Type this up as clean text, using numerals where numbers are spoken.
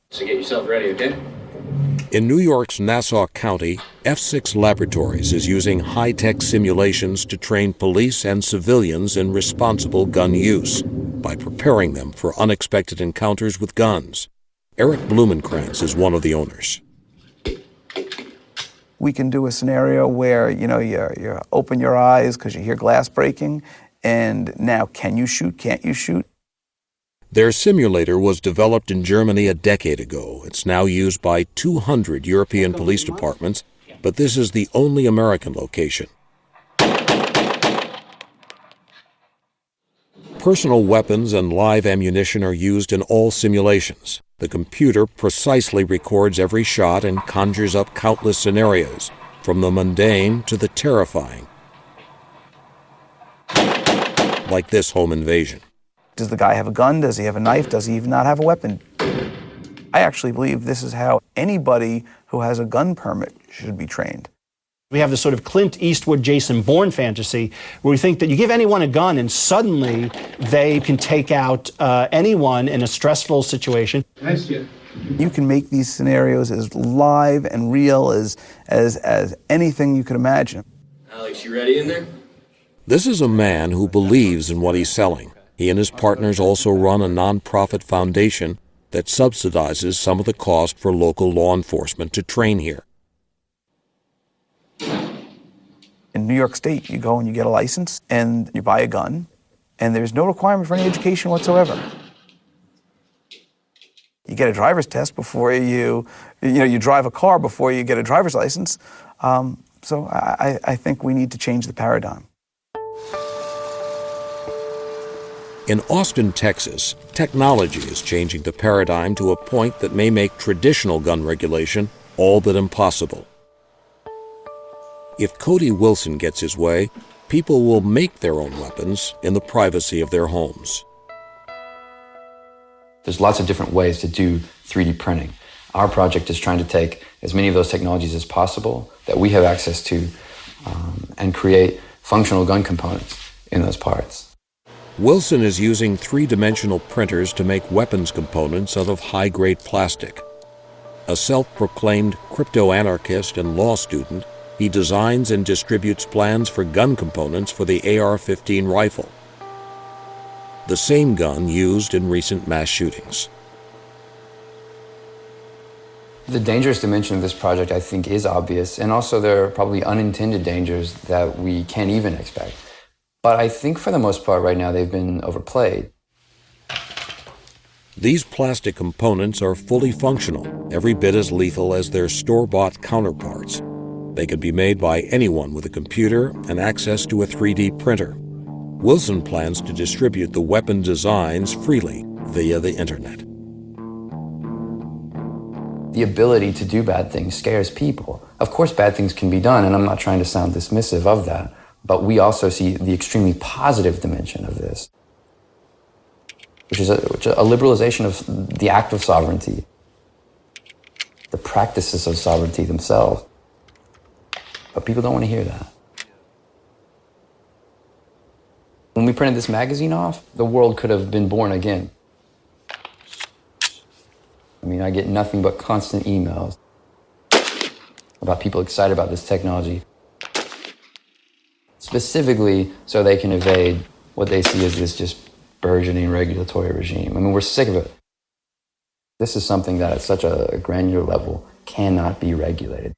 So get yourself ready, okay? In New York's Nassau County, F6 Laboratories is using high-tech simulations to train police and civilians in responsible gun use by preparing them for unexpected encounters with guns. Eric Blumenkrantz is one of the owners. We can do a scenario where, you open your eyes because you hear glass breaking, and now can you shoot, can't you shoot? Their simulator was developed in Germany a decade ago. It's now used by 200 European police departments, but this is the only American location. Personal weapons and live ammunition are used in all simulations. The computer precisely records every shot and conjures up countless scenarios, from the mundane to the terrifying. Like this home invasion. Does the guy have a gun? Does he have a knife? Does he even not have a weapon? I actually believe this is how anybody who has a gun permit should be trained. We have this sort of Clint Eastwood, Jason Bourne fantasy where we think that you give anyone a gun and suddenly they can take out anyone in a stressful situation. Nice, yeah. You can make these scenarios as live and real as anything you could imagine. Alex, you ready in there? This is a man who believes in what he's selling. He and his partners also run a nonprofit foundation that subsidizes some of the cost for local law enforcement to train here. In New York State, you go and you get a license and you buy a gun, and there's no requirement for any education whatsoever. You get a driver's test before you drive a car before you get a driver's license. So I think we need to change the paradigm. In Austin, Texas, technology is changing the paradigm to a point that may make traditional gun regulation all but impossible. If Cody Wilson gets his way, people will make their own weapons in the privacy of their homes. There's lots of different ways to do 3D printing. Our project is trying to take as many of those technologies as possible that we have access to and create functional gun components in those parts. Wilson is using three-dimensional printers to make weapons components out of high-grade plastic. A self-proclaimed crypto-anarchist and law student, he designs and distributes plans for gun components for the AR-15 rifle, the same gun used in recent mass shootings. The dangerous dimension of this project, I think, is obvious, and also there are probably unintended dangers that we can't even expect. But I think for the most part right now they've been overplayed. These plastic components are fully functional, every bit as lethal as their store-bought counterparts. They could be made by anyone with a computer and access to a 3D printer. Wilson plans to distribute the weapon designs freely via the internet. The ability to do bad things scares people. Of course bad things can be done, and I'm not trying to sound dismissive of that. But we also see the extremely positive dimension of this, which is a liberalization of the act of sovereignty, the practices of sovereignty themselves. But people don't want to hear that. When we printed this magazine off, the world could have been born again. I mean, I get nothing but constant emails about people excited about this technology, specifically so they can evade what they see as this just burgeoning regulatory regime. I mean, we're sick of it. This is something that at such a granular level cannot be regulated.